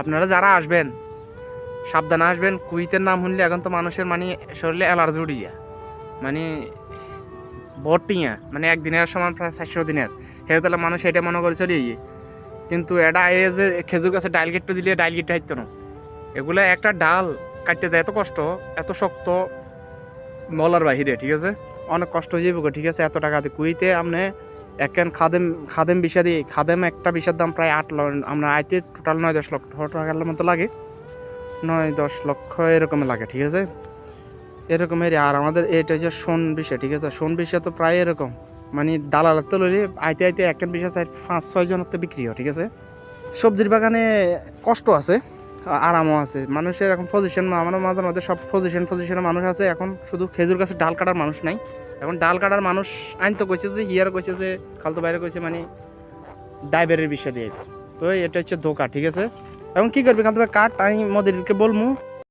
আপনারা যারা আসবেন সাবধানে আসবেন। কুইতের নাম শুনলে এখন তো মানুষের মানে শরীরে অ্যালার্জি উঠে যায়, মানে ভর্তিয়া, মানে একদিনের সমান প্রায় 400 দিনের। সেহেতু তাহলে মানুষ এটা মনে করে চলে গিয়ে, কিন্তু এটা এই যে খেজুর গাছে ডাল কেটে দিলে ডাল কেটে হাইতো না, এগুলো একটা ডাল কাটতে যায় এত কষ্ট, এত শক্ত, বলার বাহিরে। ঠিক আছে, অনেক কষ্ট হয়ে যাবে। ঠিক আছে, এত টাকা দিয়ে কুইতে আপনি একখান খাদেম বিষা দিয়ে, খাদেম একটা বিষার দাম প্রায় 8 লক্ষ, আমরা আইতে টোটাল 9-10 লক্ষ টাকার মতো লাগে, 9-10 লক্ষ এরকম লাগে। ঠিক আছে, এরকমের। আর আমাদের এটা হচ্ছে সোন বিষয়। ঠিক আছে, সোন বিষয় তো প্রায় এরকম, মানে দালালের তো লইলে আইতে আইতে একখান বিষয় 4-5-6 জনের তো বিক্রি হয়। ঠিক আছে, সবজির বাগানে কষ্ট আছে, আরামও আছে। মানুষের এখন পজিশন, আমার মাঝে মাঝে সব পজিশনে মানুষ আছে। এখন শুধু খেজুর গাছে ডাল কাটার মানুষ নাই, এখন ডাল কাটার মানুষ আইন তো কইছে যে হিয়ার কইছে যে খালতো বাইরে কইছে, মানে ড্রাইভারের বিষয় দিয়ে। তো এটা হচ্ছে ধোকা। ঠিক আছে, এখন কি করবি, খালতো ভাই কাট, আমি মোদিরকে বলবো